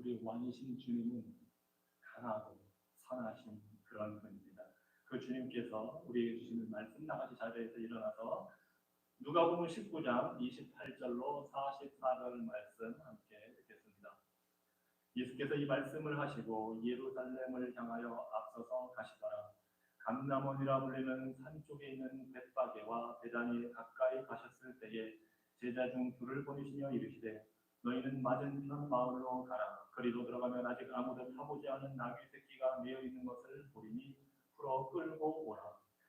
우리 왕이신 주님은 강하고 선하신 그런 분입니다. 그 주님께서 우리에게 주시는 말씀, 나머지 자리에서 일어나서 누가복음 19장 28절로 44절 말씀 함께 듣겠습니다. 예수께서 이 말씀을 하시고 예루살렘을 향하여 앞서서 가시더라. 감람원이라 불리는 산 쪽에 있는 벳바게와 베다니에 가까이 가셨을 때에 제자 중 둘을 보내시며 이르시되 너희는 맞은편 마을로 가라. 그리로 들어가면 아직 아무도 타보지 않은 나귀 새끼가 매어 있는 것을 보리니 풀어 끌고 오라.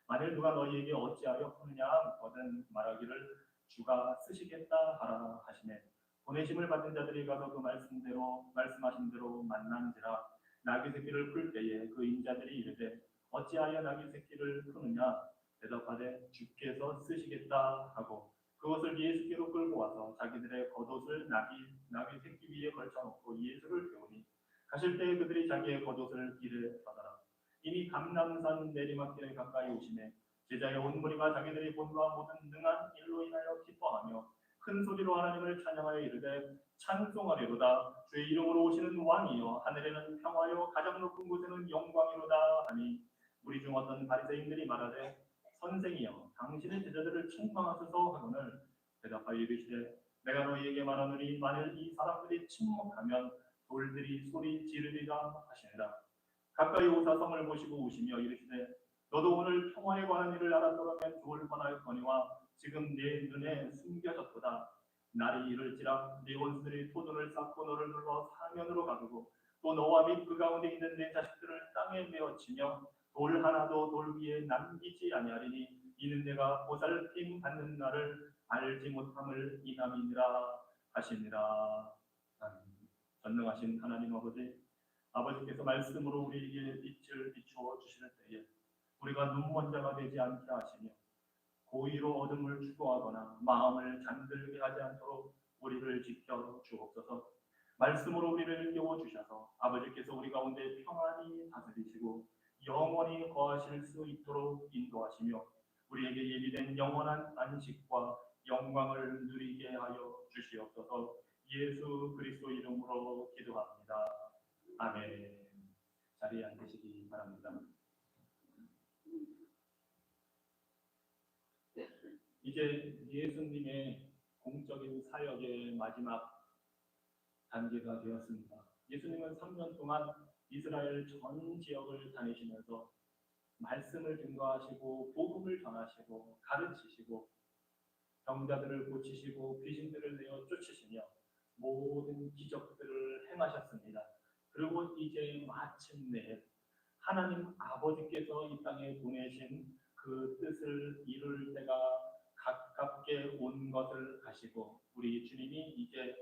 만일 누가 너희에게 어찌하여 푸느냐 하거든 말하기를 주가 쓰시겠다 하라 하시매 보내심을 받은 자들이 가서 그 말씀하신 대로 만난지라. 나귀 새끼를 풀 때에 그 인자들이 이르되 어찌하여 나귀 새끼를 푸느냐 대답하되 주께서 쓰시겠다 하고 그것을 예수께로 끌고 와서 자기들의 겉옷을 나귀 새끼 위에 걸쳐놓고 예수를 태우니 가실 때에 그들이 자기의 겉옷을 길에 사더라. 이미 감람산 내리막길에 가까이 오시매 제자의 온 무리가 자기들이 본과 모든 능한 일로 인하여 기뻐하며 큰 소리로 하나님을 찬양하여 이르되 찬송하리로다. 주의 이름으로 오시는 왕이여 하늘에는 평화요 가장 높은 곳에는 영광이로다 하니 우리 중 어떤 바리새인들이 말하되 선생이여 당신의 제자들을 책망하소서 하거늘 대답하여 이르시되 내가 너희에게 말하노니 만일 이 사람들이 침묵하면 돌들이 소리 지르리라 하시니라. 가까이 오사 성을 보시고 우시며 이르시되 너도 오늘 평화에 관한 일을 알았더라면 좋을 뻔하였거니와 지금 내 눈에 숨겨졌도다. 날이 이를지라 네 원수들이 토돈을 쌓고 너를 눌러 사면으로 가두고 또 너와 및 그 가운데 있는 내 자식들을 땅에 메어치며 돌 하나도 돌 위에 남기지 아니하리니 이는 내가 보살핌 받는 날을 알지 못함을 인함이니라 하시니라. 아멘. 전능하신 하나님 아버지께서 말씀으로 우리에게 빛을 비추어 주시는 때에 우리가 눈먼 자가 되지 않게 하시며 고의로 어둠을 추구하거나 마음을 잠들게 하지 않도록 우리를 지켜 주옵소서. 말씀으로 우리를 깨워 주셔서 아버지께서 우리 가운데 평안히 다스리시고 영원히 거하실 수 있도록 인도하시며 우리에게 예비된 영원한 안식과 영광을 누리게 하여 주시옵소서. 예수 그리스도 이름으로 기도합니다. 아멘. 자리에 앉으시기 바랍니다. 이제 예수님의 공적인 사역의 마지막 단계가 되었습니다. 예수님은 3년 동안 이스라엘 전 지역을 다니시면서 말씀을 증거하시고 복음을 전하시고 가르치시고 병자들을 고치시고 귀신들을 내어 쫓으시며 모든 기적들을 행하셨습니다. 그리고 이제 마침내 하나님 아버지께서 이 땅에 보내신 그 뜻을 이룰 때가 가깝게 온 것을 아시고 우리 주님이 이제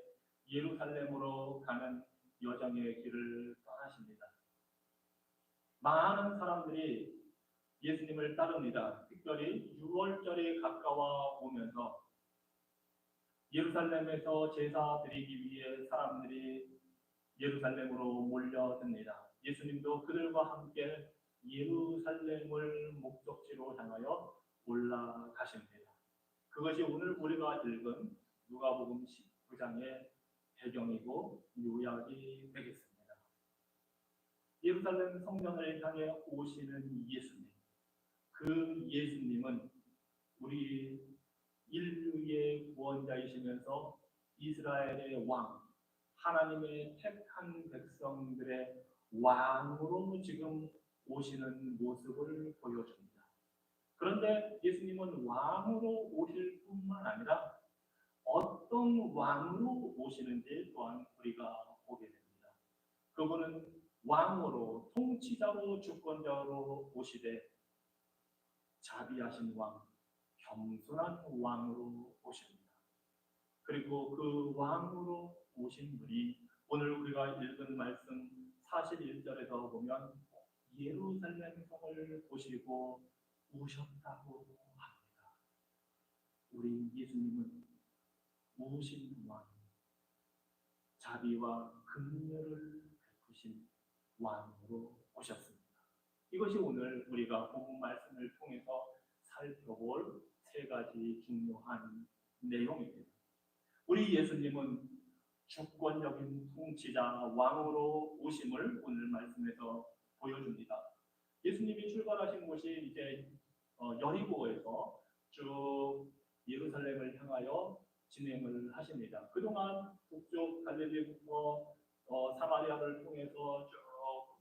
예루살렘으로 가는 여정의 길을 떠나십니다. 많은 사람들이 예수님을 따릅니다. 특별히 6월절이 가까워 오면서 예루살렘에서 제사 드리기 위해 사람들이 예루살렘으로 몰려듭니다. 예수님도 그들과 함께 예루살렘을 목적지로 향하여 올라가십니다. 그것이 오늘 우리가 읽은 누가복음 19장의 배경이고 요약이 되겠습니다. 예루살렘 성전을 향해 오시는 예수님, 그 예수님은 우리 인류의 구원자이시면서 이스라엘의 왕, 하나님의 택한 백성들의 왕으로 지금 오시는 모습을 보여줍니다. 그런데 예수님은 왕으로 오실 뿐만 아니라 어떤 왕으로 오시는지 또한 우리가 보게 됩니다. 그분은 왕으로, 통치자로, 주권자로 오시되 자비하신 왕, 겸손한 왕으로 오십니다. 그리고 그 왕으로 오신 분이 오늘 우리가 읽은 말씀 41절에서 보면 예루살렘 성을 보시고 우셨다고 합니다. 우리 예수님은 우신 왕, 자비와 긍휼을 베푸신 왕으로 오셨습니다. 이것이 오늘 우리가 복음 말씀을 통해서 살펴볼 세 가지 중요한 내용입니다. 우리 예수님은 주권적인 통치자 왕으로 오심을 오늘 말씀에서 보여줍니다. 예수님이 출발하신 곳이 이제 여리고에서 쭉 예루살렘을 향하여 진행을 하십니다. 그동안 북쪽 갈릴리부터 사마리아를 통해서 쭉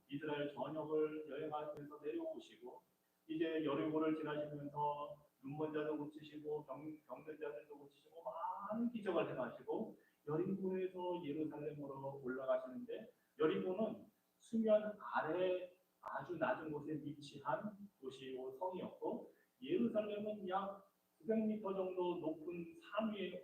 이스라엘 전역을 여행하면서 내려오시고 이제 여리고를 지나시면서 눈먼 자도 고치시고 병든 자들도 고치시고 많은 기적을 행하시고 여리고에서 예루살렘으로 올라가시는데 여리고는 수면 아래 아주 낮은 곳에 위치한 도시요 성이었고 예루살렘은 약 900m 정도 높은 산 위에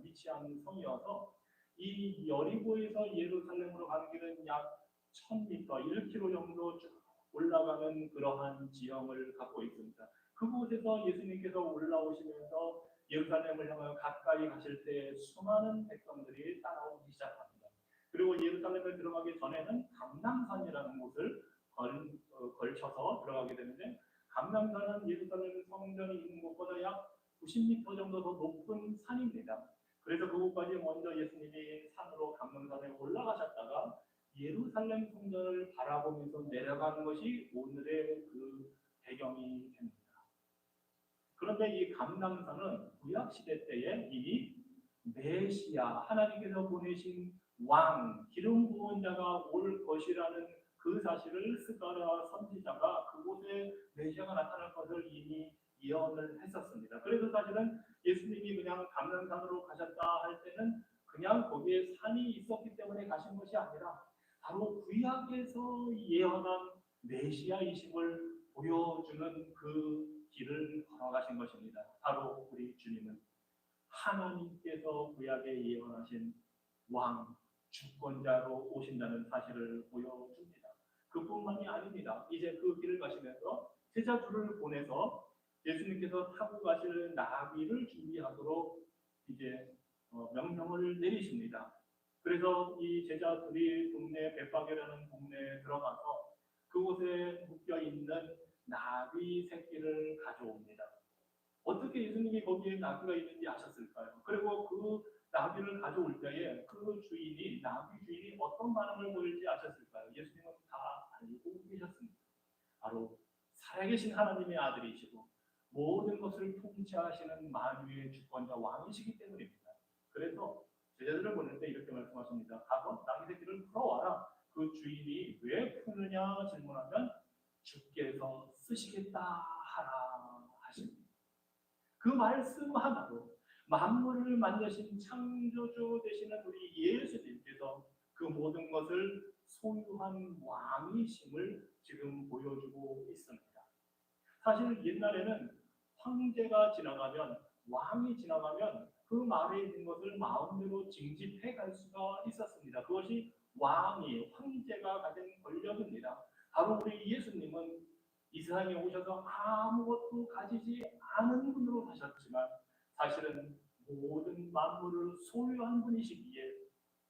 위치한 성이어서 이 여리고에서 예루살렘으로 가는 길은 약 1000m, 1km 정도 쭉 올라가는 그러한 지형을 갖고 있습니다. 그곳에서 예수님께서 올라오시면서 예루살렘을 향하여 가까이 가실 때 수많은 백성들이 따라오기 시작합니다. 그리고 예루살렘에 들어가기 전에는 감람산이라는 곳을 걸쳐서 들어가게 되는데 감람산은 예루살렘 성전이 있는 곳보다 약 90m 정도 더 높은 산입니다. 그래서 그곳까지 먼저 예수님이 산으로 감람산에 올라가셨다가 예루살렘 성전을 바라보면서 내려가는 것이 오늘의 그 배경이 됩니다. 그런데 이 감람산은 구약 시대 때에 이미 메시아 하나님께서 보내신 왕 기름 부은 자가 올 것이라는 그 사실을 스가랴 선지자가 그곳에 메시아가 나타날 것을 이미 예언을 했었습니다. 그래서 사실은 예수님이 그냥 감람산으로 가셨다 할 때는 그냥 거기에 산이 있었기 때문에 가신 것이 아니라 바로 구약에서 예언한 메시아이심을 보여주는 그 길을 걸어가신 것입니다. 바로 우리 주님은 하나님께서 구약에 예언하신 왕, 주권자로 오신다는 사실을 보여줍니다. 그뿐만이 아닙니다. 이제 그 길을 가시면서 제자들을 보내서 예수님께서 타고 가실 나귀를 준비하도록 이제 명령을 내리십니다. 그래서 이 제자들이 동네 벳바게라는 동네에 들어가서 그곳에 묶여 있는 나귀 새끼를 가져옵니다. 어떻게 예수님이 거기에 나귀가 있는지 아셨을까요? 그리고 그 나귀를 가져올 때에 그 주인이 나귀 주인이 어떤 반응을 보일지 아셨을까요? 예수님은 다 알고 계셨습니다. 바로 살아계신 하나님의 아들이시고 모든 것을 통치하시는 만유의 주권자 왕이시기 때문입니다. 그래서 제자들을 보낼 때 이렇게 말씀하십니다. 가서 나귀 새끼를 풀어와라. 그 주인이 왜 푸느냐 질문하면 주께서 쓰시겠다 하라 하십니다. 그 말씀 하나로 만물을 만드신 창조주 되시는 우리 예수님께서 그 모든 것을 소유한 왕이심을 지금 보여주고 있습니다. 사실 옛날에는 황제가 지나가면 왕이 지나가면 그 말에 있는 것을 마음대로 징집해 갈 수가 있었습니다. 그것이 왕이 황제가 가진 권력입니다. 바로 우리 예수님은 이 세상에 오셔서 아무것도 가지지 않은 분으로 사셨지만 사실은 모든 만물을 소유한 분이시기에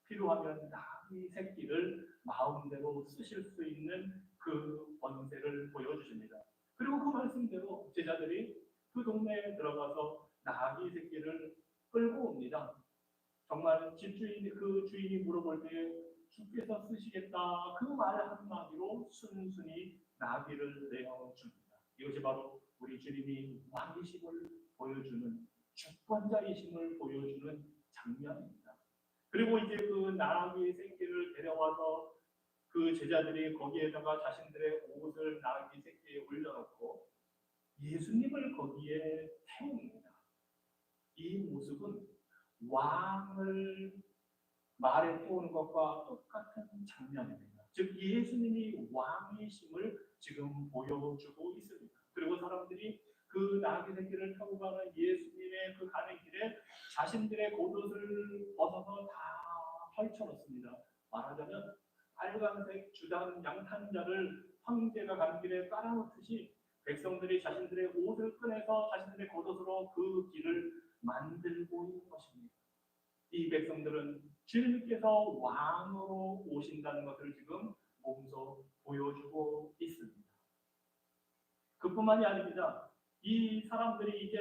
필요하면 나귀 새끼를 마음대로 쓰실 수 있는 그 권세를 보여주십니다. 그리고 그 말씀대로 제자들이 그 동네에 들어가서 나귀 새끼를 끌고 옵니다. 정말 집주인이 그 주인이 물어볼 때 주께서 쓰시겠다 그 말 한마디로 순순히 나귀를 내어줍니다. 이것이 바로 우리 주님이 왕이심을 보여주는 주권자이심을 보여주는 장면입니다. 그리고 이제 그 나귀 새끼를 데려와서 그 제자들이 거기에다가 자신들의 옷을 나귀 새끼에 올려놓고 예수님을 거기에 태웁니다. 이 모습은 왕을 말에 태우는 것과 똑같은 장면입니다. 즉 예수님이 왕이심을 지금 보여주고 있습니다. 그리고 사람들이 그 나귀 새끼를 타고 가는 예수님의 그 가는 길에 자신들의 겉옷을 벗어서 다 펼쳐놓습니다. 말하자면 빨간색 주단 양탄자를 황제가 가는 길에 깔아놓듯이 백성들이 자신들의 옷을 꺼내서 자신들의 겉옷으로 그 길을 만들고 있는 것입니다. 이 백성들은 주님께서 왕으로 오신다는 것을 지금 몸소 보여주고 있습니다. 그뿐만이 아닙니다. 이 사람들이 이제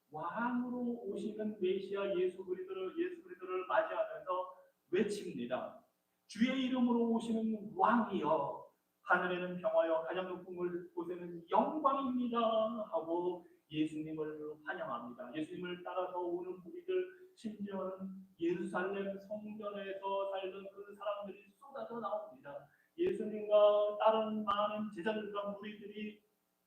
왕으로 오시는 메시아 예수 그리스도를 맞이하면서 외칩니다. 주의 이름으로 오시는 왕이여, 하늘에는 평화여, 가장 높은 곳에는 영광입니다 하고 예수님을 환영합니다. 예수님을 따라서 오는 무리들, 심지어는 예루살렘 성전에서 살던 그 사람들이 쏟아져 나옵니다. 예수님과 다른 많은 제자들과 무리들이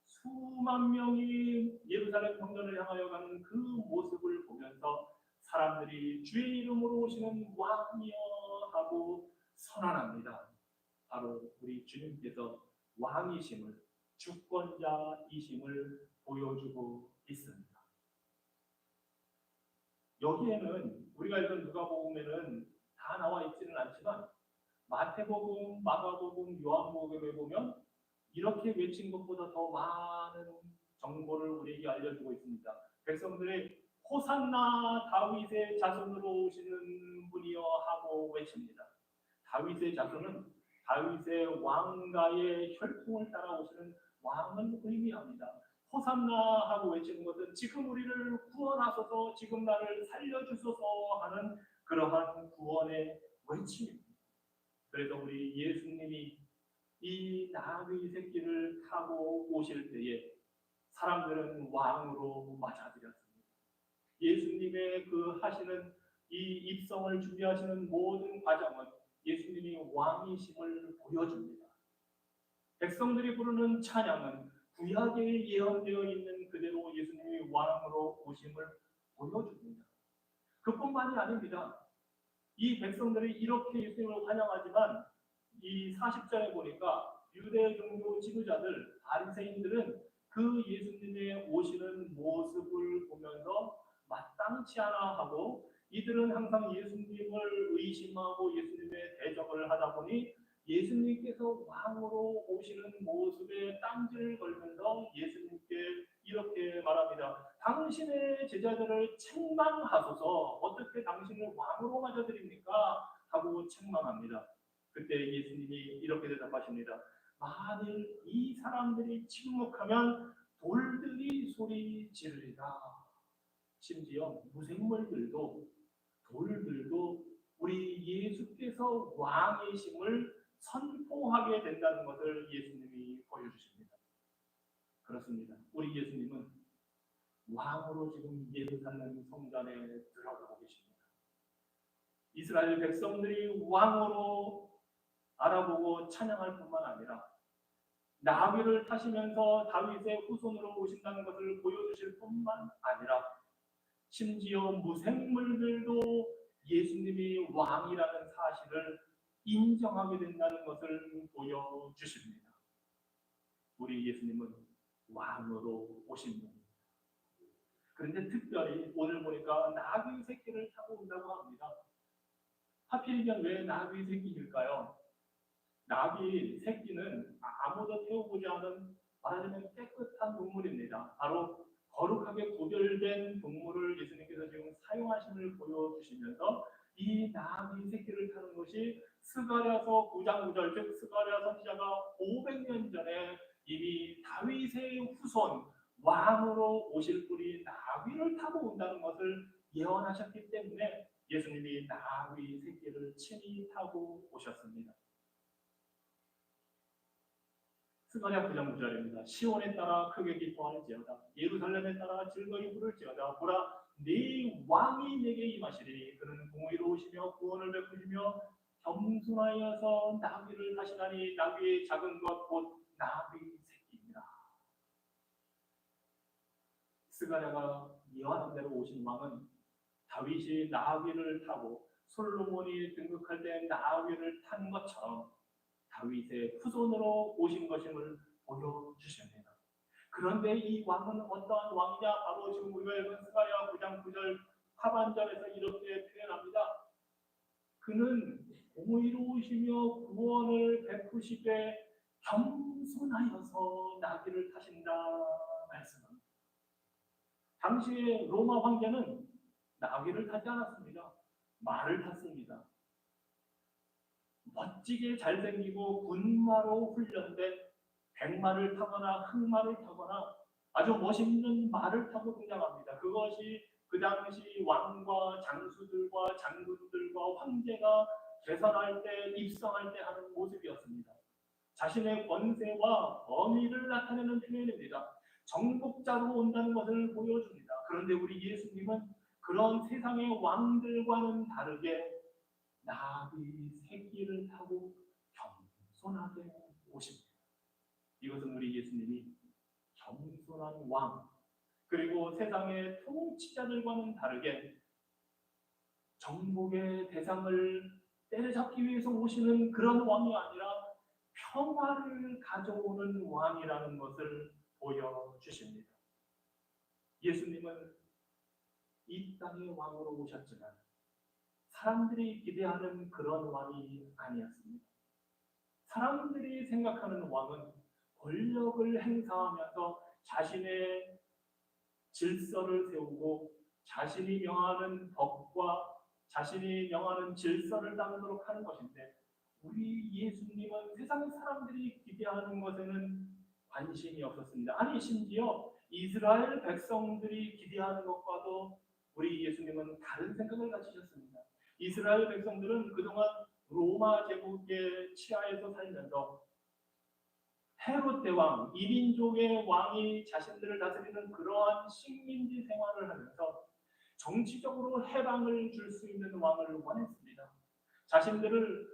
수만 명이 예루살렘 성전을 향하여 가는 그 모습을 보면서 사람들이 주의 이름으로 오시는 왕이여 하고 선언합니다. 바로 우리 주님께서 왕이심을, 주권자이심을 보여주고 있습니다. 여기에는 우리가 읽은 누가복음에는 다 나와 있지는 않지만 마태복음, 마가복음, 요한복음에 보면 이렇게 외친 것보다 더 많은 정보를 우리에게 알려주고 있습니다. 백성들이 호산나 다윗의 자손으로 오시는 분이여 하고 외칩니다. 다윗의 자손은 다윗의 왕가의 혈통을 따라오시는 왕을 의미합니다. 호산나 하고 외치는 것은 지금 우리를 구원하소서, 지금 나를 살려주소서 하는 그러한 구원의 외침입니다. 그래서 우리 예수님이 이 나귀 새끼를 타고 오실 때에 사람들은 왕으로 맞아들였습니다. 예수님의 그 하시는 이 입성을 준비하시는 모든 과정은 예수님이 왕이심을 보여줍니다. 백성들이 부르는 찬양은 구약에 예언되어 있는 그대로 예수님이 왕으로 오심을 보여줍니다. 그뿐만이 아닙니다. 이 백성들이 이렇게 예수님을 환영하지만 이 40절에 보니까 유대 종교 지도자들, 바리새인들은 그 예수님의 오시는 모습을 보면서 마땅치 않아 하고 이들은 항상 예수님을 의심하고 예수님의 대적을 하다 보니 예수님께서 왕으로 오시는 모습에 딴지를 걸면서 예수님께 이렇게 말합니다. 당신의 제자들을 책망하소서, 어떻게 당신을 왕으로 맞아들입니까? 하고 책망합니다. 그때 예수님이 이렇게 대답하십니다. 만일 이 사람들이 침묵하면 돌들이 소리 지르리라. 심지어 무생물들도, 돌들도 우리 예수께서 왕이심을 선포하게 된다는 것을 예수님이 보여주십니다. 그렇습니다. 우리 예수님은 왕으로 지금 예루살렘 성전에 들어가고 계십니다. 이스라엘 백성들이 왕으로 알아보고 찬양할 뿐만 아니라 나귀를 타시면서 다윗의 후손으로 오신다는 것을 보여주실 뿐만 아니라 심지어 무생물들도 예수님이 왕이라는 사실을 인정하게 된다는 것을 보여주십니다. 우리 예수님은 왕으로 오신 분입니다. 그런데 특별히 오늘 보니까 나귀 새끼를 타고 온다고 합니다. 하필이면 왜 나귀 새끼일까요? 나귀 새끼는 아무도 태워보지 않은 말하자면 깨끗한 동물입니다. 바로 거룩하게 구별된 동물을 예수님께서 지금 사용하심을 보여주시면서 이 나귀 새끼를 타는 것이 스가랴서 9장 9절, 즉 스가랴 선지자가 500년 전에 이미 다윗의 후손 왕으로 오실 분이 나귀를 타고 온다는 것을 예언하셨기 때문에 예수님이 나귀 새끼를 친히 타고 오셨습니다. 스가랴 9장 9절입니다. 시온에 따라 크게 기뻐할지어다. 예루살렘에 따라 즐거이 부를지어다. 보라, 네 왕이 내게 임하시리니 그는 공의로우시며 구원을 베푸시며 겸손하여서 나귀를 타시나니 나귀의 작은 것 곧 나귀 새끼입니다. 스가랴가 예언한 대로 오신 왕은 다윗이 나귀를 타고 솔로몬이 등극할 때 나귀를 탄 것처럼 다윗의 후손으로 오신 것임을 보여주십니다. 그런데 이 왕은 어떠한 왕이냐? 바로 지금 우리가 읽은 스가랴 9장 9절 하반절에서 이렇게 표현합니다. 그는 공의로우시며 구원을 베푸시되 겸손하여서 나귀를 타신다 말씀합니다. 당시에 로마 황제는 나귀를 타지 않았습니다. 말을 탔습니다. 멋지게 잘생기고 군마로 훈련된 백마를 타거나 흑마를 타거나 아주 멋있는 말을 타고 등장합니다. 그것이 그 당시 왕과 장수들과 장군들과 황제가 계산할 때, 입성할 때 하는 모습이었습니다. 자신의 권세와 어미를 나타내는 표현입니다. 정복자로 온다는 것을 보여줍니다. 그런데 우리 예수님은 그런 세상의 왕들과는 다르게 나비 새끼를 타고 겸손하게 오십니다. 이것은 우리 예수님이 겸손한 왕, 그리고 세상의 통치자들과는 다르게 정복의 대상을 때려잡기 위해서 오시는 그런 왕이 아니라 평화를 가져오는 왕이라는 것을 보여주십니다. 예수님은 이 땅의 왕으로 오셨지만 사람들이 기대하는 그런 왕이 아니었습니다. 사람들이 생각하는 왕은 권력을 행사하면서 자신의 질서를 세우고 자신이 명하는 법과 자신이 명하는 질서를 따르도록 하는 것인데, 우리 예수님은 세상 사람들이 기대하는 것에는 관심이 없었습니다. 아니, 심지어 이스라엘 백성들이 기대하는 것과도 우리 예수님은 다른 생각을 가지셨습니다. 이스라엘 백성들은 그동안 로마 제국의 치하에서 살면서 헤롯 대왕, 이민족의 왕이 자신들을 다스리는 그러한 식민지 생활을 하면서 정치적으로 해방을 줄 수 있는 왕을 원했습니다. 자신들을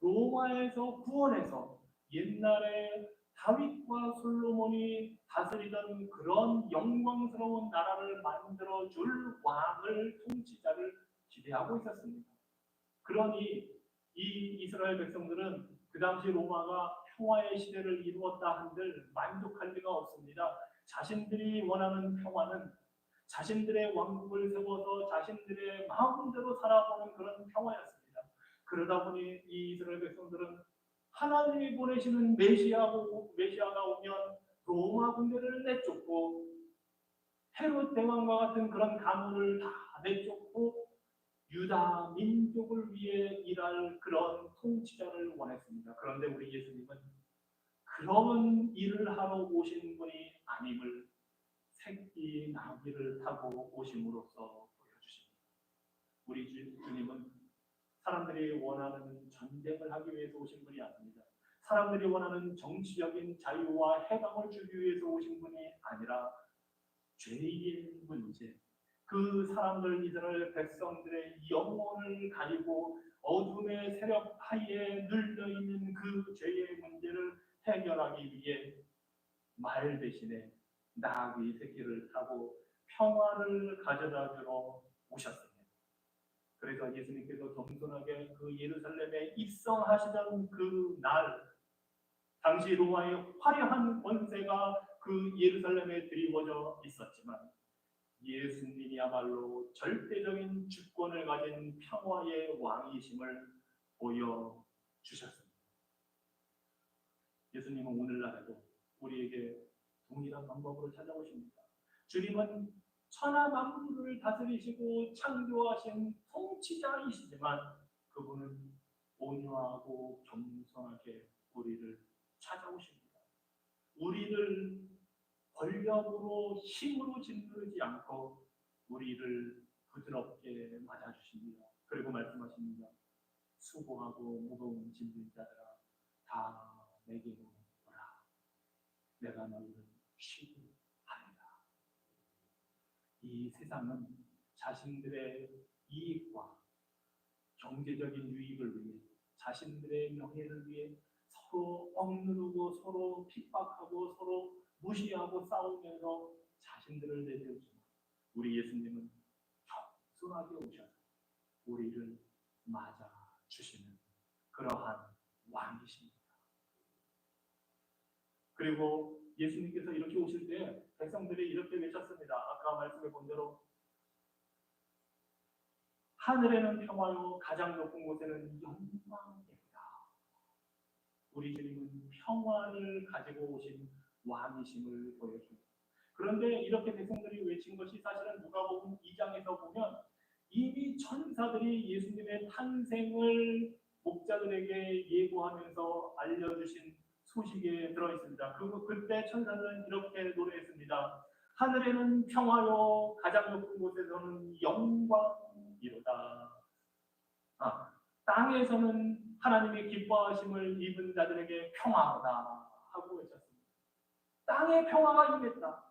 로마에서 구원해서 옛날에 다윗과 솔로몬이 다스리던 그런 영광스러운 나라를 만들어줄 왕을, 통치자를 기대하고 있었습니다. 그러니 이 이스라엘 백성들은 그 당시 로마가 평화의 시대를 이루었다 한들 만족할 리가 없습니다. 자신들이 원하는 평화는 자신들의 왕국을 세워서 자신들의 마음대로 살아보는 그런 평화였습니다. 그러다 보니 이 이스라엘 백성들은 하나님이 보내시는 메시아가 오면 로마 군대를 내쫓고 헤롯 대왕과 같은 그런 가문을 다 내쫓고 유다 민족을 위해 일할 그런 통치자를 원했습니다. 그런데 우리 예수님은 그런 일을 하러 오신 분이 아님을 새끼 나귀를 타고 오심으로써 보여주십니다. 우리 주님은 사람들이 원하는 전쟁을 하기 위해서 오신 분이 아닙니다. 사람들이 원하는 정치적인 자유와 해방을 주기 위해서 오신 분이 아니라 죄의 문제, 그 사람들, 이스라엘 백성들의 영혼을 가지고 어둠의 세력 하에 눌려있는 그 죄의 문제를 해결하기 위해 말 대신에 나귀 새끼를 타고 평화를 가져다 주러 오셨습니다. 그래서 예수님께서 겸손하게 그 예루살렘에 입성하시던 그 날, 당시 로마의 화려한 권세가 그 예루살렘에 드리워져 있었지만 예수님이야말로 절대적인 주권을 가진 평화의 왕이심을 보여주셨습니다. 예수님은 오늘날에도 우리에게 동일한 방법으로 찾아오십니다. 주님은 천하 만물을 다스리시고 창조하신 통치자이시지만 그분은 온유하고 겸손하게 우리를 찾아오십니다. 우리를 권력으로 힘으로 짓누르지 않고 우리를 부드럽게 맞아주십니다. 그리고 말씀하십니다. 수고하고 무거운 짐진 자들아 다 내게로 오라. 내가 너희를 쉬게 하리라. 이 세상은 자신들의 이익과 경제적인 유익을 위해, 자신들의 명예를 위해 서로 억누르고 서로 핍박하고 서로 무시하고 싸우면서 자신들을 내세우지만 우리 예수님은 겸손하게 오셔서 우리를 맞아 주시는 그러한 왕이십니다. 그리고 예수님께서 이렇게 오실 때 백성들이 이렇게 외쳤습니다. 아까 말씀해 본 대로 하늘에는 평화요 가장 높은 곳에는 영광입니다. 우리 주님은 평화를 가지고 오신 왕이심을 보여줍니다. 그런데 이렇게 백성들이 외친 것이 사실은 누가복음 2장에서 보면 이미 천사들이 예수님의 탄생을 목자들에게 예고하면서 알려주신 소식에 들어있습니다. 그때 천사들은 이렇게 노래했습니다. 하늘에는 평화요 가장 높은 곳에서는 영광이로다. 땅에서는 하나님의 기뻐하심을 입은 자들에게 평화로다 하고 외쳤습니다. 땅에 평화가 임했다.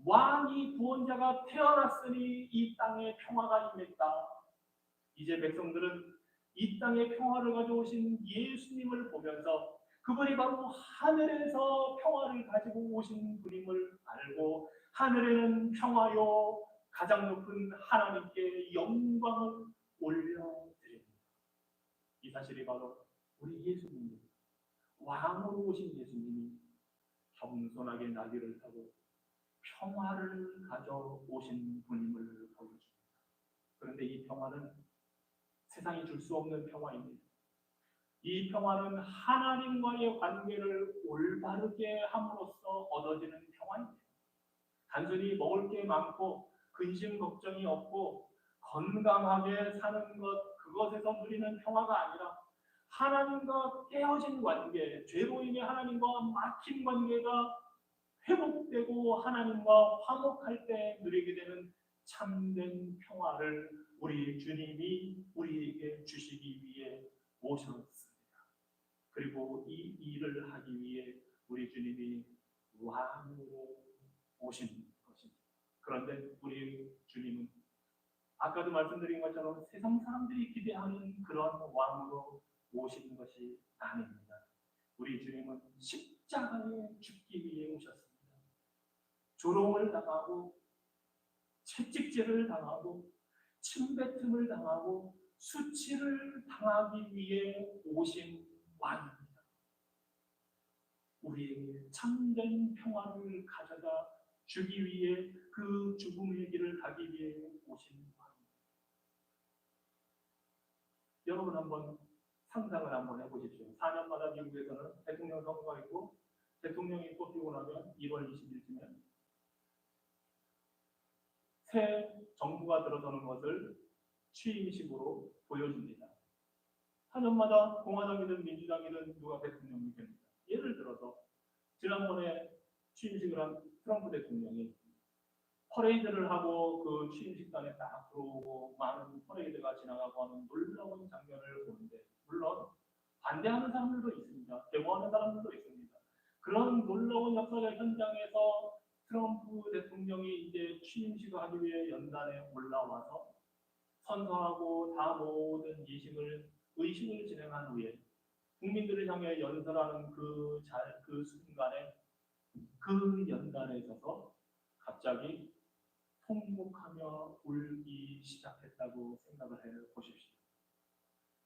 왕이 구원자가 태어났으니 이 땅에 평화가 임했다. 이제 백성들은 이 땅에 평화를 가져오신 예수님을 보면서 그분이 바로 하늘에서 평화를 가지고 오신 분임을 알고 하늘에는 평화요 가장 높은 하나님께 영광을 올려드립니다. 이 사실이 바로 우리 예수님입니다. 왕으로 오신 예수님이 겸손하게 나귀를 타고 평화를 가져오신 분임을 보여줍니다. 그런데 이 평화는 세상이 줄 수 없는 평화입니다. 이 평화는 하나님과의 관계를 올바르게 함으로써 얻어지는 평화입니다. 단순히 먹을 게 많고 근심 걱정이 없고 건강하게 사는 것, 그것에서 누리는 평화가 아니라 하나님과 깨어진 관계, 죄로 인해 하나님과 막힌 관계가 회복되고 하나님과 화목할 때 누리게 되는 참된 평화를 우리 주님이 우리에게 주시기 위해 오셨습니다. 그리고 이 일을 하기 위해 우리 주님이 왕으로 오신 것입니다. 그런데 우리 주님은 아까도 말씀드린 것처럼 세상 사람들이 기대하는 그런 왕으로 오신 것이 아닙니다. 우리 주님은 십자가에 죽기 위해 오셨습니다. 조롱을 당하고 채찍질을 당하고 침뱉음을 당하고 수치를 당하기 위해 오신 왕입니다. 우리에게 참된 평화를 가져다 주기 위해 그 죽음의 길을 가기 위해 오신 왕입니다. 여러분 한번 상상을 한번 해보십시오. 4년마다 미국에서는 대통령 선거가 있고 대통령이 뽑히고 나면 1월 20일쯤에 새 정부가 들어서는 것을 취임식으로 보여줍니다. 4년마다 공화당이든 민주당이든 누가 대통령이 됩니다. 예를 들어서 지난번에 취임식을 한 트럼프 대통령이 퍼레이드를 하고 그 취임식단에 딱 들어오고 많은 퍼레이드가 지나가고 하는 놀라운 장면을 보는데, 물론 반대하는 사람들도 있습니다. 데모하는 사람들도 있습니다. 그런 놀라운 역사적 현장에서 트럼프 대통령이 이제 취임식을 하기 위해 연단에 올라와서 선서하고 다 모든 의식을 진행한 후에 국민들을 향해 연설하는 그 순간에 그 연단에 서서 갑자기 통곡하며 울기 시작했다고 생각을 해 보십시오.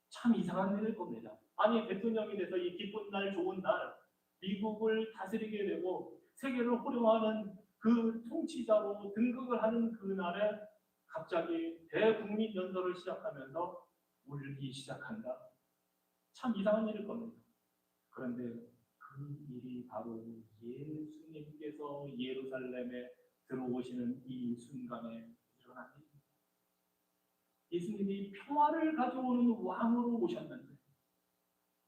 참 이상한 일일 겁니다. 아니, 대통령이 돼서 이 기쁜 날, 좋은 날, 미국을 다스리게 되고 세계를 호령하는 그 통치자로 등극을 하는 그 날에 갑자기 대국민 연설을 시작하면서 울기 시작한다. 참 이상한 일일 겁니다. 그런데 그 일이 바로 예수님께서 예루살렘에 들어오시는 이 순간에 일어난 일입니다. 예수님이 평화를 가져오는 왕으로 오셨는데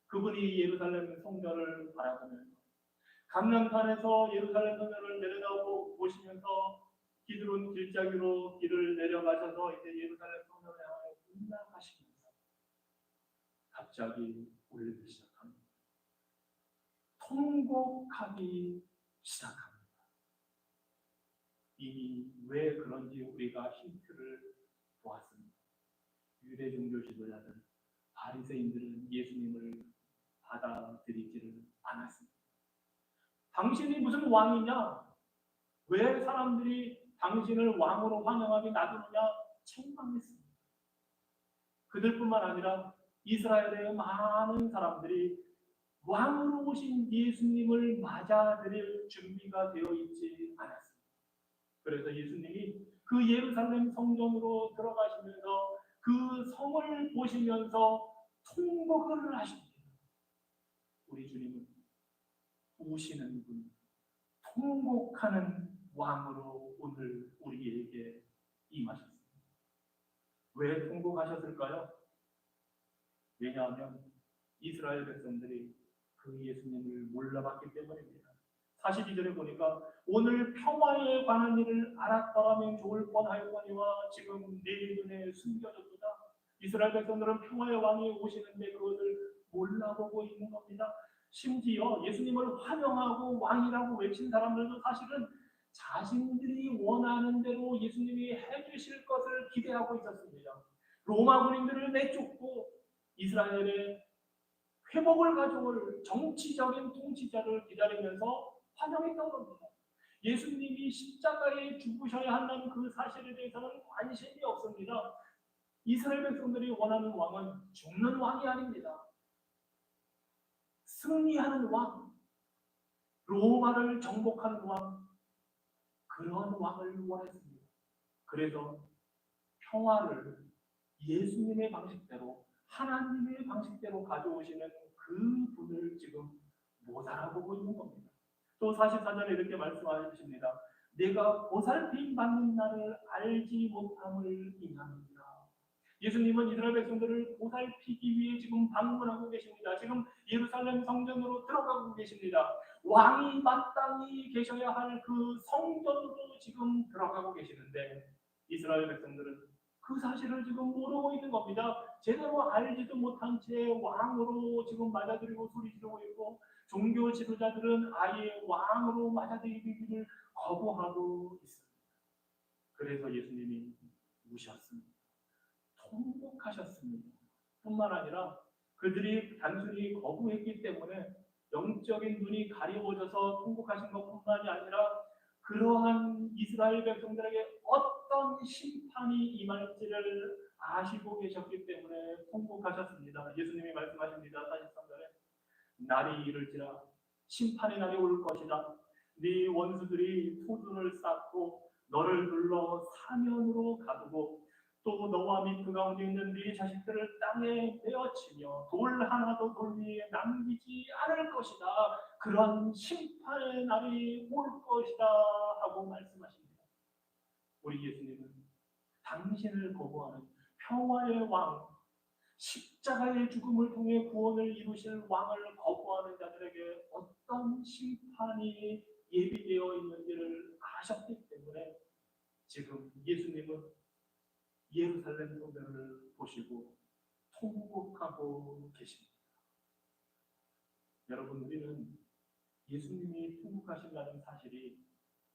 그분이 예루살렘 성전을 바라보면서 감람산에서 예루살렘 성전을 내려다보고 보시면서 기드론 길자기로 길을 내려가셔서 이제 예루살렘 성전을 향하여 올라가시면서 갑자기 울기 시작합니다. 통곡하기 시작합니다. 이미 왜 그런지 우리가 힌트를 보았습니다. 유대 종교 지도자들, 바리새인들은 예수님을 받아들이지를 않았습니다. 당신이 무슨 왕이냐? 왜 사람들이 당신을 왕으로 환영하게 놔두느냐? 책망했습니다. 그들뿐만 아니라 이스라엘의 많은 사람들이 왕으로 오신 예수님을 맞아들일 준비가 되어 있지 않았습니다. 그래서 예수님이 그 예루살렘 성전으로 들어가시면서 그 성을 보시면서 통곡을 하십니다. 우리 주님은 우시는 분, 통곡하는 왕으로 오늘 우리에게 임하셨습니다. 왜 통곡하셨을까요? 왜냐하면 이스라엘 백성들이 그 예수님을 몰라봤기 때문입니다. 42절에 보니까 오늘 평화에 관한 일을 알았더라면 좋을 뻔하였거니와 지금 내 눈에 숨겨졌도다. 이스라엘 백성들은 평화의 왕이 오시는데 그것을 몰라보고 있는 겁니다. 심지어 예수님을 환영하고 왕이라고 외친 사람들도 사실은 자신들이 원하는 대로 예수님이 해주실 것을 기대하고 있었습니다. 로마 군인들을 내쫓고 이스라엘의 회복을 가져올 정치적인 통치자를 기다리면서 환영했던 겁니다. 예수님이 십자가에 죽으셔야 한다는 그 사실에 대해서는 관심이 없습니다. 이스라엘 백성들이 원하는 왕은 죽는 왕이 아닙니다. 승리하는 왕, 로마를 정복하는 왕, 그런 왕을 원했습니다. 그래서 평화를 예수님의 방식대로, 하나님의 방식대로 가져오시는 그 분을 지금 못 알아보고 있는 겁니다. 또 44절에 이렇게 말씀하십니다. 내가 보살핌 받는 날을 알지 못함을 인하느니라. 예수님은 이스라엘 백성들을 보살피기 위해 지금 방문하고 계십니다. 지금 예루살렘 성전으로 들어가고 계십니다. 왕이 마땅히 계셔야 할 그 성전으로 지금 들어가고 계시는데 이스라엘 백성들은 그 사실을 지금 모르고 있는 겁니다. 제대로 알지도 못한 채 왕으로 지금 맞아들이고 소리 지르고 있고 종교 지도자들은 아예 왕으로 맞아들이기를 거부하고 있습니다. 그래서 예수님이 우셨습니다. 통곡하셨습니다. 뿐만 아니라 그들이 단순히 거부했기 때문에 영적인 눈이 가려워져서 통곡하신 것뿐만이 아니라 그러한 이스라엘 백성들에게 어떤 심판이 임할지를 아시고 계셨기 때문에 통곡하셨습니다. 예수님이 말씀하십니다. 43절에 날이 이를지라 심판의 날이 올 것이다. 네 원수들이 소둔을 쌓고 너를 눌러 사면으로 가두고 또 너와 및 그 가운데 있는 네 자식들을 땅에 베어치며 돌 하나도 돌 위에 남기지 않을 것이다. 그런 심판의 날이 올 것이다 하고 말씀하십니다. 우리 예수님은 당신을 거부하는 평화의 왕, 십자가의 죽음을 통해 구원을 이루실 왕을 거부하는 자들에게 어떤 심판이 예비되어 있는지를 아셨기 때문에 지금 예수님은 예루살렘 성전을 보시고 통곡하고 계십니다. 여러분, 우리는 예수님이 통곡하신다는 사실이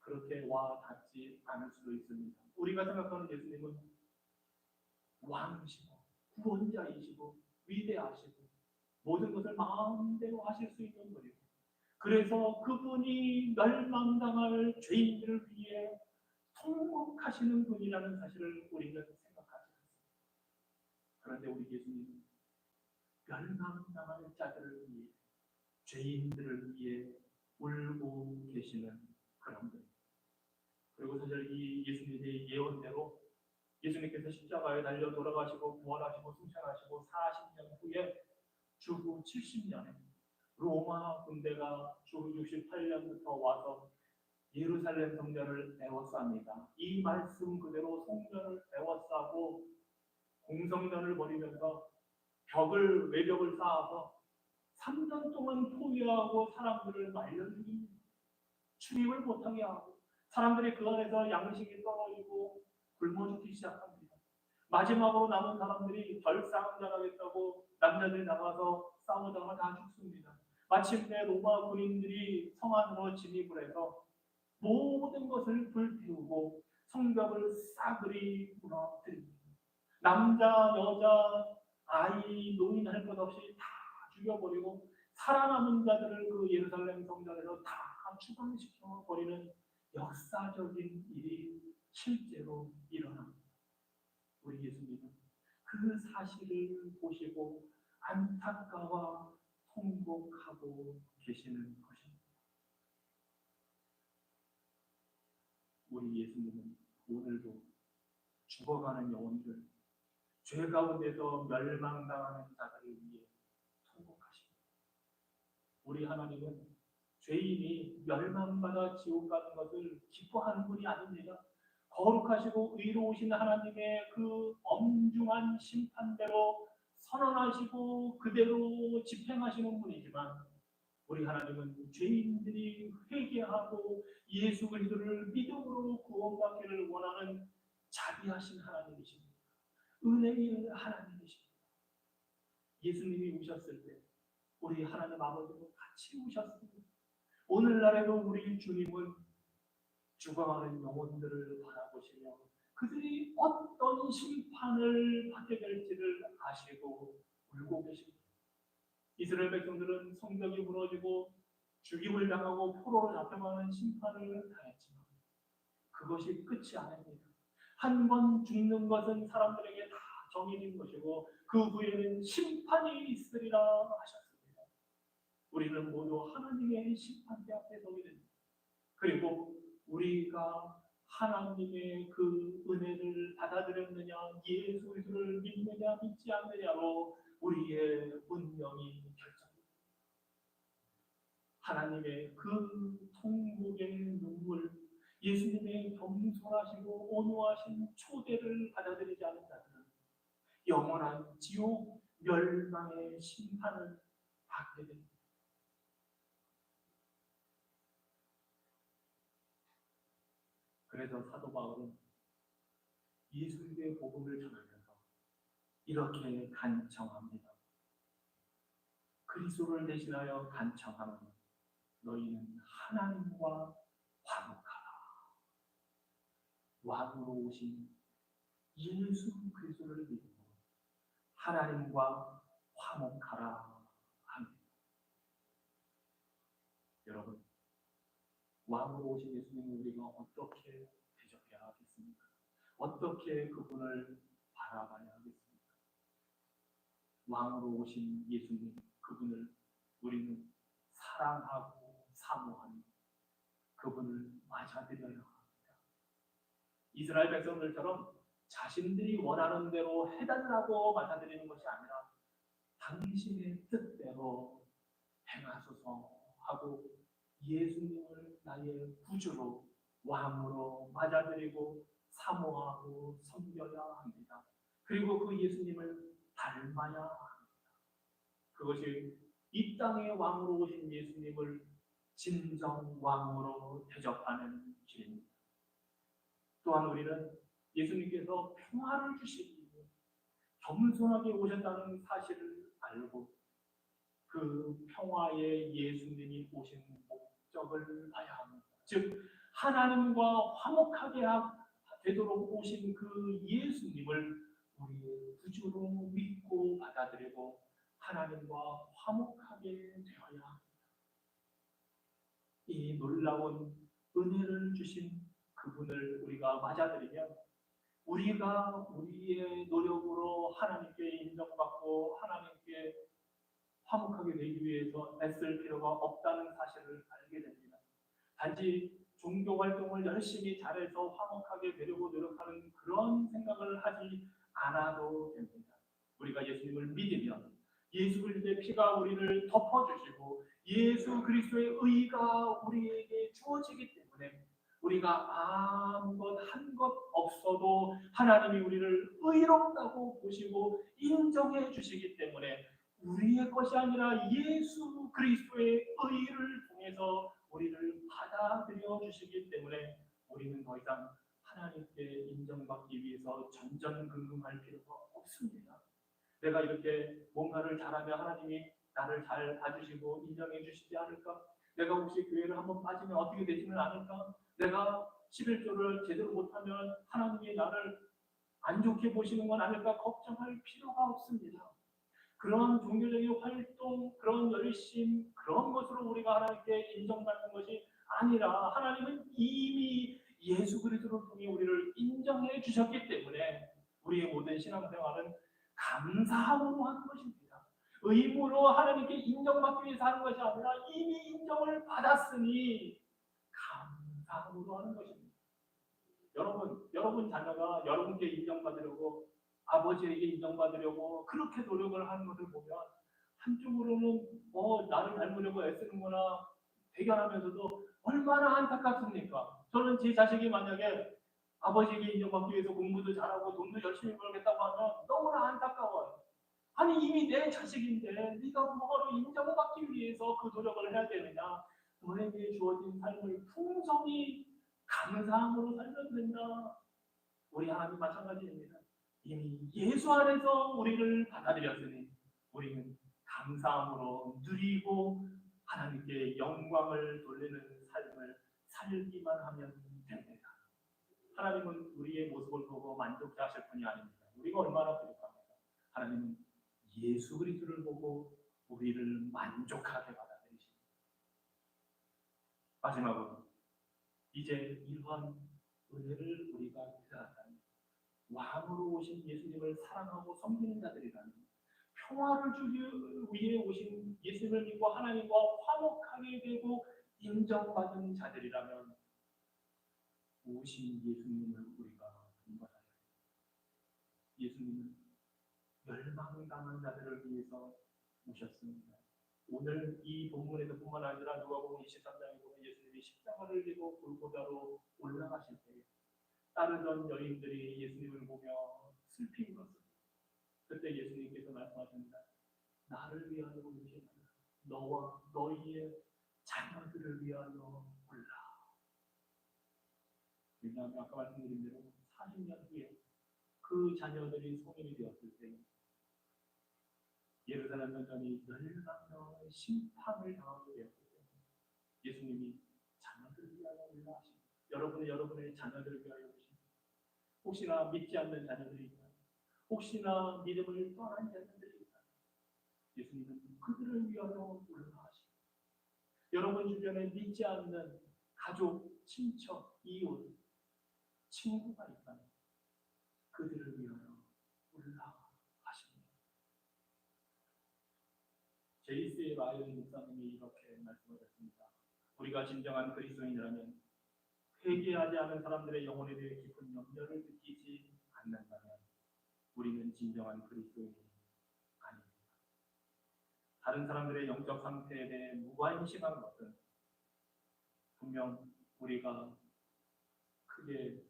그렇게 와 닿지 않을 수도 있습니다. 우리가 생각하는 예수님은 왕이시고 구원자이시고 위대하시고 모든 것을 마음대로 하실 수 있는 분이고 그래서 그분이 멸망당할 죄인들을 위해 통곡하시는 분이라는 사실을 우리는 생각하지 않습니다. 그런데 우리 예수님은 멸망당하는 자들을 위해 죄인들을 위해 울고 계시는 그런 분. 그리고 사실 이 예수님의 예언대로 예수님께서 십자가에 달려 돌아가시고 부활하시고 승천하시고 40년 후에 주후 70년에 로마 군대가 주후 68년부터 와서 예루살렘 성전을 에워쌉니다. 이 말씀 그대로 성전을 에워싸고 공성전을 벌이면서 외벽을 쌓아서 3년 동안 포위하고 사람들을 말려 죽입니다. 출입을 못하게 하고 사람들이 그 안에서 양식이 떨어지고 굶어 죽기 시작합니다. 마지막으로 남은 사람들이 결상을 잘하겠다고 남자들이 나가서 싸우다가 다 죽습니다. 마침내 로마 군인들이 성 안으로 진입을 해서 모든 것을 불태우고 성벽을 싸그리 무너뜨립니다. 남자, 여자, 아이, 노인 할 것 없이 다 죽여버리고 살아남은 자들을 그 예루살렘 성전에서 다 추방시켜 버리는 역사적인 일이 실제로 일어납니다. 우리 예수님은 그 사실을 보시고 안타까워 통곡하고 계시는 것입니다. 우리 예수님은 오늘도 죽어가는 영혼들, 죄 가운데서 멸망당하는 자들을 위해 통곡하십니다. 우리 하나님은 죄인이 멸망받아 지옥 가는 것을 기뻐하는 분이 아닙니다. 거룩하시고 의로우신 하나님의 그 엄중한 심판대로 선언하시고 그대로 집행하시는 분이지만 우리 하나님은 죄인들이 회개하고 예수 그리스도를 믿음으로 구원받기를 원하는 자비하신 하나님이십니다. 은혜의 하나님이십니다. 예수님이 오셨을 때 우리 하나님 아버지도 같이 오셨습니다. 오늘날에도 우리 주님은 죽어가는 영혼들을 바라보시며 그들이 어떤 심판을 받게 될지를 아시고 울고 계십니다. 이스라엘 백성들은 성벽이 무너지고 죽임을 당하고 포로로 잡혀가는 심판을 당했지만 그것이 끝이 아닙니다. 한 번 죽는 것은 사람들에게 다 정해진 것이고 그 후에는 심판이 있으리라 하셨습니다. 우리는 모두 하나님의 심판대 앞에 서게 됩니다. 그리고 우리가 하나님의 그 은혜를 받아들였느냐, 예수 그리스도를 믿느냐 믿지 않느냐로 우리의 운명이 결정됩니다. 하나님의 그 통곡의 눈물, 예수님의 겸손하시고 온유하신 초대를 받아들이지 않는 자들은 영원한 지옥 멸망의 심판을 받게 됩니다. 그래서 사도 바울은 예수의 복음을 전하면서 이렇게 간청합니다. 그리스도를 대신하여 간청하는 너희는 하나님과 화목하라. 왕으로 오신 예수 그리스도를 믿고 하나님과 화목하라 합니다. 여러분, 왕으로 오신 예수님을 우리가 어떻게 대접해야 하겠습니까? 어떻게 그분을 바라봐야 하겠습니까? 왕으로 오신 예수님, 그분을 우리는 사랑하고 사모하는 그분을 맞아들여야 합니다. 이스라엘 백성들처럼 자신들이 원하는 대로 해달라고 맞아들이는 것이 아니라 당신의 뜻대로 행하소서 하고 예수님을 나의 구주로 왕으로 맞아들이고 사모하고 섬겨야 합니다. 그리고 그 예수님을 닮아야 합니다. 그것이 이 땅의 왕으로 오신 예수님을 진정 왕으로 대접하는 길입니다. 또한 우리는 예수님께서 평화를 주시기 위해 겸손하게 오셨다는 사실을 알고 그 평화의 예수님이 오신 목적을 봐야 합니다. 즉 하나님과 화목하게 되도록 오신 그 예수님을 우리의 구주로 믿고 받아들이고 하나님과 화목하게 되어야 합니다. 이 놀라운 은혜를 주신 그분을 우리가 맞아들이면 우리가 우리의 노력으로 하나님께 인정받고 하나님께 화목하게 되기 위해서 애쓸 필요가 없다는 사실을 알게 됩니다. 단지 종교 활동을 열심히 잘해서 화목하게 되려고 노력하는 그런 생각을 하지 않아도 됩니다. 우리가 예수님을 믿으면 예수 그리스도의 피가 우리를 덮어주시고 예수 그리스도의 의가 우리에게 주어지기 때문에 우리가 아무것 한 것 없어도 하나님이 우리를 의롭다고 보시고 인정해 주시기 때문에 우리의 것이 아니라 예수 그리스도의 의를 통해서 우리를 받아들여 주시기 때문에 우리는 더 이상 하나님께 인정받기 위해서 전전긍긍할 필요가 없습니다. 내가 이렇게 뭔가를 잘하면 하나님이 나를 잘 봐주시고 인정해 주시지 않을까? 내가 혹시 교회를 한번 빠지면 어떻게 되지는 않을까? 내가 11조를 제대로 못하면 하나님이 나를 안 좋게 보시는 건 아닐까? 걱정할 필요가 없습니다. 그런 종교적인 활동, 그런 열심, 그런 것으로 우리가 하나님께 인정받는 것이 아니라 하나님은 이미 예수 그리스도를 통해 우리를 인정해 주셨기 때문에 우리의 모든 신앙생활은 감사함으로 하는 것입니다. 의무로 하나님께 인정받기 위해서 하는 것이 아니라 이미 인정을 받았으니 감사함으로 하는 것입니다. 여러분 자녀가 여러분께 인정받으려고 아버지에게 인정받으려고 그렇게 노력을 하는 것을 보면 한쪽으로는 나를 닮으려고 애쓰는구나 대견하면서도 얼마나 안타깝습니까? 저는 제 자식이 만약에 아버지에게 인정받기 위해서 공부도 잘하고 돈도 열심히 벌겠다고 하면 너무나 안타까워요. 아니 이미 내 자식인데 네가 뭐하러 인정받기 위해서 그 노력을 해야 되느냐? 너에게 주어진 삶을 풍성히 감사함으로 살면 된다. 우리 하나님 마찬가지입니다. 이미 예수 안에서 우리를 받아들였으니 우리는 감사함으로 누리고 하나님께 영광을 돌리는 삶을 살기만 하면 됩니다. 하나님은 우리의 모습을 보고 만족해하실 분이 아닙니다. 우리가 얼마나 부족합니까? 하나님은 예수 그리스도를 보고 우리를 만족하게 받아들이십니다. 마지막으로 이제 이러한 은혜를 우리가 깨달았다면 왕으로 오신 예수님을 사랑하고 섬기는 자들이라면 평화를 주기 위해 오신 예수님을 믿고 하나님과 화목하게 되고 인정받은 자들이라면 오신 예수님을 우리가 본받아야 합니다. 예수님은 멸망당한 자들을 위해서 오셨습니다. 오늘 이 본문에서 뿐만 아니라 누가복음 23장에 보면 예수님이 십자가를 지고 골고다로 올라가실 때 따르던 여인들이 예수님을 보며 슬피 울었습니다. 그때 예수님께서 말씀하십니다. 나를 위하여 울지 말라. 너와 너희의 자녀들을 위하여 울라. 왜냐하면 아까 말씀드린 대로 40년 후에 그 자녀들이 성인이 되었을 때 예루살렘 전전이 멸망과 심판을 당하게 되었기 때문에 예수님이 자녀들을 위하여 울라 하십니다. 여러분의 자녀들을 위하여 울십니다. 혹시나 믿지 않는 자녀들이 있다. 혹시나 믿음을 떠난 자녀들이 있다. 예수님은 그들을 위하여 울라 하십니다. 여러분 주변에 믿지 않는 가족, 친척, 이웃, 친구가 있다면 그들을 위하여 울라 하십니다. 제이스 라이언 목사님이 이렇게 말씀하셨습니다. 우리가 진정한 그리스도인이라면 회개하지 않은 사람들의 영혼에 대해 깊은 염려를 느끼지 않는다면 우리는 진정한 그리스도인이 아닙니다. 다른 사람들의 영적 상태에 대해 무관심한 것은 분명 우리가 크게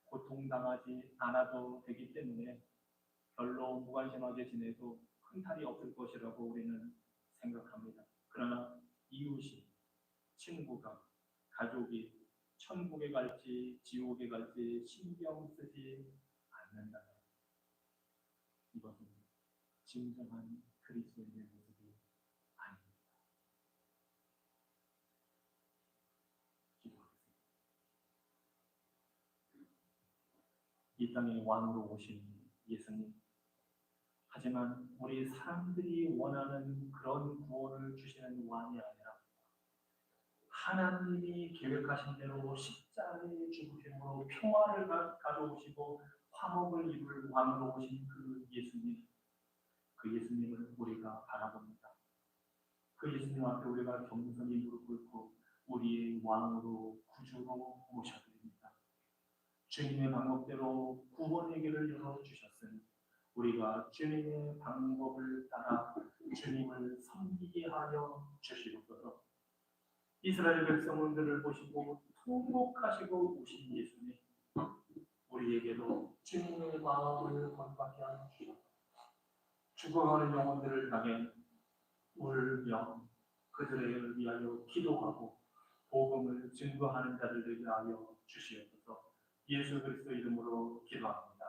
고통당하지 않아도 되기 때문에 별로 무관심하게 지내도 큰 탈이 없을 것이라고 우리는 생각합니다. 그러나 이웃이, 친구가, 가족이 천국에 갈지 지옥에 갈지 신경 쓰지 않는다면 이것은 진정한 그리스도인의 모습이 아닙니다. 기도하겠습니다. 이 땅에 왕으로 오신 예수님, 하지만 우리 사람들이 원하는 그런 구원을 주시는 왕이 아니라 하나님이 계획하신 대로 십자가에 죽으심으로 평화를 가져오시고 화목을 이룰 왕으로 오신 그 예수님, 그 예수님을 우리가 바라봅니다. 그 예수님 앞에 우리가 겸손히 무릎 꿇고 우리의 왕으로 구주로 모셔드립니다. 주님의 방법대로 구원의 길을 열어주셨으니 우리가 주님의 방법을 따라 주님을 섬기게 하여 주시옵소서. 이스라엘 백성들을 보시고 통곡하시고 오신 예수님, 우리에게도 주님의 마음을 번받게 하여 주옵소서. 죽어가는 영혼들을 향해 울며 그들을 위하여 기도하고 복음을 증거하는 자들을 위하여 주시옵소서. 예수 그리스도 이름으로 기도합니다.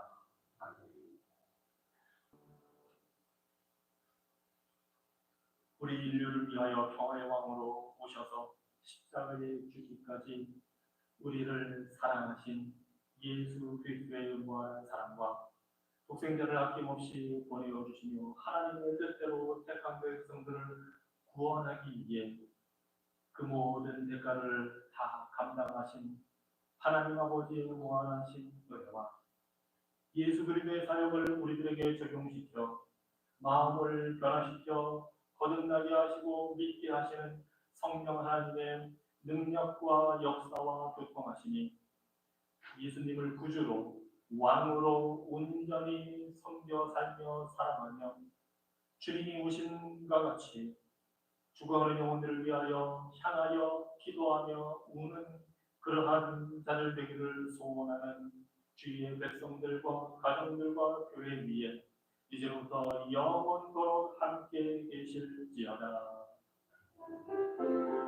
아멘. 우리 인류를 위하여 평화의 왕으로 오셔서 십자가에 죽기까지 우리를 사랑하신 예수 그리스도의 무한한 사랑과 독생자를 아낌없이 보내어 주시며 하나님의 뜻대로 택한 백성들을 구원하기 위해 그 모든 대가를 다 감당하신 하나님 아버지의 무한하신 은혜와 예수 그리스도의 사역을 우리들에게 적용시켜 마음을 변화시켜 거듭나게 하시고 믿게 하시는 성령 하나님의 능력과 역사와 교통하심이 예수님을 구주로 왕으로 온전히 섬겨 살며 사랑하며 주님이 오신과 같이 죽어가는 영혼들을 위하여 향하여 기도하며 우는 그러한 자들 되기를 소원하는 주의 백성들과 가정들과 교회 위에 이제부터 영원토록 함께 계실지어다.